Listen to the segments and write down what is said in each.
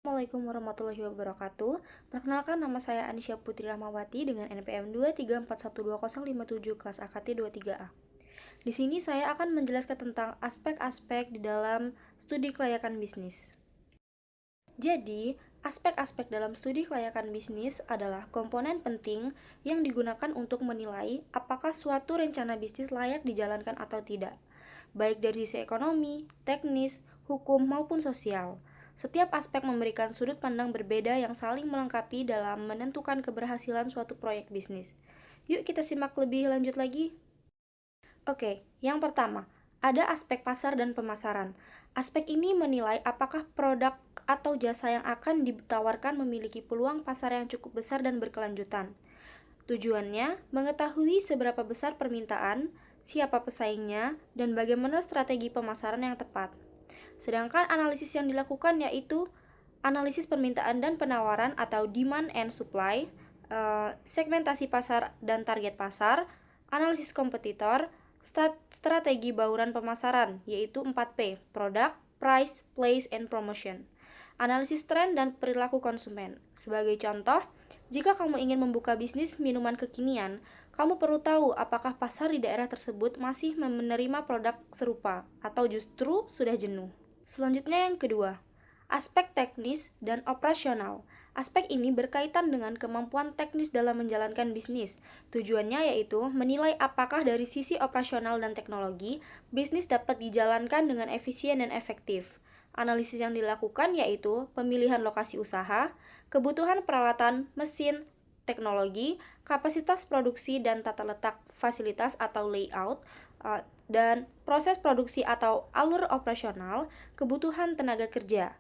Assalamualaikum warahmatullahi wabarakatuh. Perkenalkan, nama saya Anisya Putri Rahmawati dengan NPM 234120057 kelas AKT 23A. Di sini saya akan menjelaskan tentang aspek-aspek di dalam studi kelayakan bisnis. Jadi, aspek-aspek dalam studi kelayakan bisnis adalah komponen penting yang digunakan untuk menilai apakah suatu rencana bisnis layak dijalankan atau tidak, baik dari sisi ekonomi, teknis, hukum, maupun sosial. Setiap aspek memberikan sudut pandang berbeda yang saling melengkapi dalam menentukan keberhasilan suatu proyek bisnis. Yuk kita simak lebih lanjut lagi. Oke, yang pertama, ada aspek pasar dan pemasaran. Aspek ini menilai apakah produk atau jasa yang akan ditawarkan memiliki peluang pasar yang cukup besar dan berkelanjutan. Tujuannya, mengetahui seberapa besar permintaan, siapa pesaingnya, dan bagaimana strategi pemasaran yang tepat. Sedangkan analisis yang dilakukan yaitu analisis permintaan dan penawaran atau demand and supply, segmentasi pasar dan target pasar, analisis kompetitor, strategi bauran pemasaran yaitu 4P, product, price, place, and promotion. Analisis tren dan perilaku konsumen. Sebagai contoh, jika kamu ingin membuka bisnis minuman kekinian, kamu perlu tahu apakah pasar di daerah tersebut masih menerima produk serupa atau justru sudah jenuh. Selanjutnya yang kedua, aspek teknis dan operasional. Aspek ini berkaitan dengan kemampuan teknis dalam menjalankan bisnis. Tujuannya yaitu menilai apakah dari sisi operasional dan teknologi, bisnis dapat dijalankan dengan efisien dan efektif. Analisis yang dilakukan yaitu pemilihan lokasi usaha, kebutuhan peralatan, mesin, teknologi, kapasitas produksi dan tata letak fasilitas atau layout, dan proses produksi atau alur operasional, kebutuhan tenaga kerja.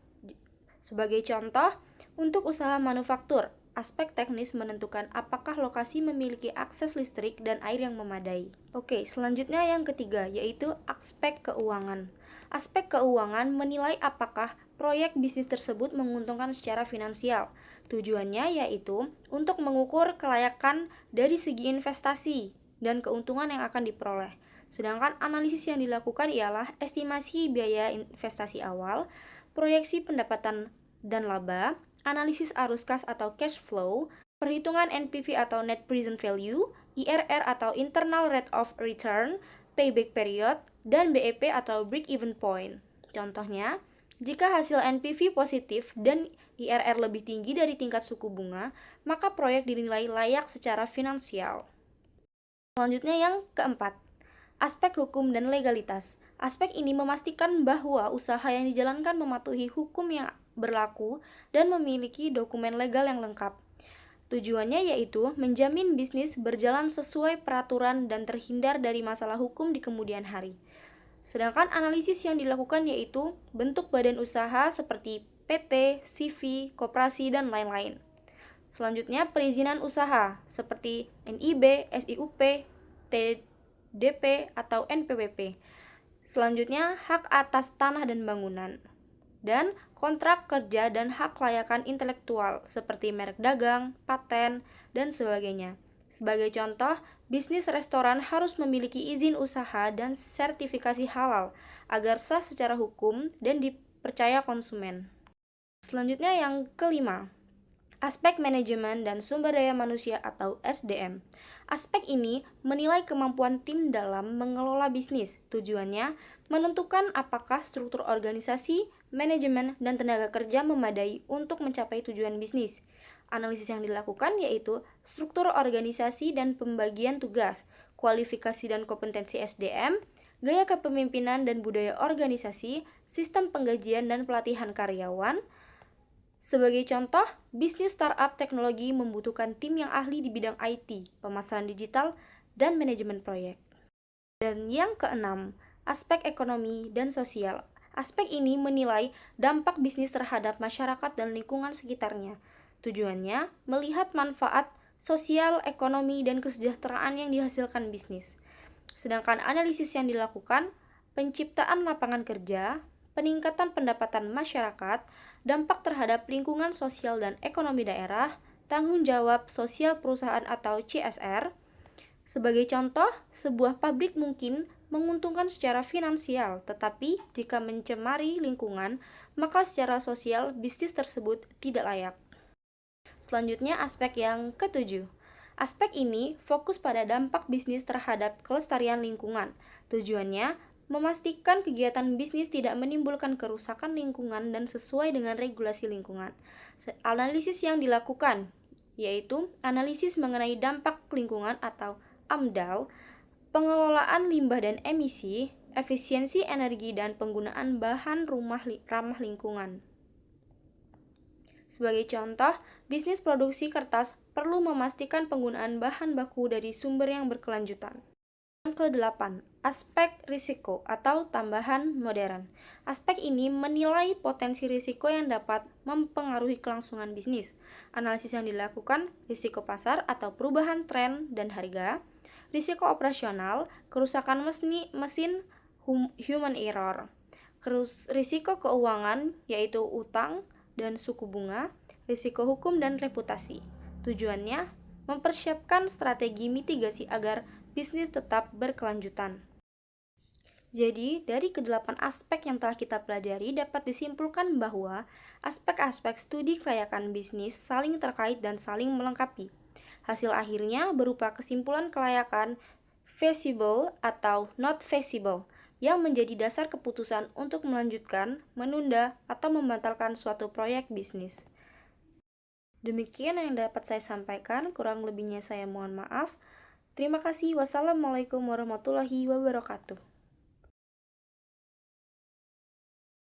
Sebagai contoh, untuk usaha manufaktur, aspek teknis menentukan apakah lokasi memiliki akses listrik dan air yang memadai. Oke, selanjutnya yang ketiga, yaitu aspek keuangan. Aspek keuangan menilai apakah proyek bisnis tersebut menguntungkan secara finansial. Tujuannya yaitu untuk mengukur kelayakan dari segi investasi dan keuntungan yang akan diperoleh. Sedangkan analisis yang dilakukan ialah estimasi biaya investasi awal, proyeksi pendapatan dan laba, analisis arus kas atau cash flow, perhitungan NPV atau net present value, IRR atau internal rate of return, payback period, dan BEP atau break even point. Contohnya, jika hasil NPV positif dan IRR lebih tinggi dari tingkat suku bunga, maka proyek dinilai layak secara finansial. Selanjutnya yang keempat, aspek hukum dan legalitas. Aspek ini memastikan bahwa usaha yang dijalankan mematuhi hukum yang berlaku dan memiliki dokumen legal yang lengkap. Tujuannya yaitu menjamin bisnis berjalan sesuai peraturan dan terhindar dari masalah hukum di kemudian hari. Sedangkan analisis yang dilakukan yaitu bentuk badan usaha seperti PT, CV, koperasi, dan lain-lain. Selanjutnya perizinan usaha seperti NIB, SIUP, DP atau NPWP. Selanjutnya, hak atas tanah dan bangunan. Dan kontrak kerja dan hak kelayakan intelektual seperti merek dagang, paten, dan sebagainya. Sebagai contoh, bisnis restoran harus memiliki izin usaha dan sertifikasi halal agar sah secara hukum dan dipercaya konsumen. Selanjutnya yang kelima, aspek manajemen dan sumber daya manusia atau SDM. Aspek ini menilai kemampuan tim dalam mengelola bisnis. Tujuannya menentukan apakah struktur organisasi, manajemen, dan tenaga kerja memadai untuk mencapai tujuan bisnis. Analisis yang dilakukan yaitu struktur organisasi dan pembagian tugas, kualifikasi dan kompetensi SDM, gaya kepemimpinan dan budaya organisasi, sistem penggajian dan pelatihan karyawan. Sebagai contoh, bisnis startup teknologi membutuhkan tim yang ahli di bidang IT, pemasaran digital, dan manajemen proyek. Dan yang keenam, aspek ekonomi dan sosial. Aspek ini menilai dampak bisnis terhadap masyarakat dan lingkungan sekitarnya. Tujuannya melihat manfaat sosial, ekonomi, dan kesejahteraan yang dihasilkan bisnis. Sedangkan analisis yang dilakukan, penciptaan lapangan kerja, peningkatan pendapatan masyarakat, dampak terhadap lingkungan sosial dan ekonomi daerah, tanggung jawab sosial perusahaan atau CSR. Sebagai contoh, sebuah pabrik mungkin menguntungkan secara finansial, tetapi jika mencemari lingkungan, maka secara sosial bisnis tersebut tidak layak. Selanjutnya, aspek yang ketujuh. Aspek ini fokus pada dampak bisnis terhadap kelestarian lingkungan. Tujuannya, memastikan kegiatan bisnis tidak menimbulkan kerusakan lingkungan dan sesuai dengan regulasi lingkungan. Analisis yang dilakukan, yaitu analisis mengenai dampak lingkungan atau AMDAL, pengelolaan limbah dan emisi, efisiensi energi, dan penggunaan bahan ramah lingkungan. Sebagai contoh, bisnis produksi kertas perlu memastikan penggunaan bahan baku dari sumber yang berkelanjutan. Yang ke-8, aspek risiko atau tambahan modern. Aspek ini menilai potensi risiko yang dapat mempengaruhi kelangsungan bisnis. Analisis yang dilakukan, risiko pasar atau perubahan tren dan harga, risiko operasional, kerusakan mesin, human error, risiko keuangan yaitu utang dan suku bunga, risiko hukum dan reputasi. Tujuannya, mempersiapkan strategi mitigasi agar bisnis tetap berkelanjutan. Jadi, dari ke-8 aspek yang telah kita pelajari dapat disimpulkan bahwa aspek-aspek studi kelayakan bisnis saling terkait dan saling melengkapi. Hasil akhirnya berupa kesimpulan kelayakan feasible atau not feasible yang menjadi dasar keputusan untuk melanjutkan, menunda, atau membatalkan suatu proyek bisnis. Demikian yang dapat saya sampaikan, kurang lebihnya saya mohon maaf. Terima kasih. Wassalamualaikum warahmatullahi wabarakatuh.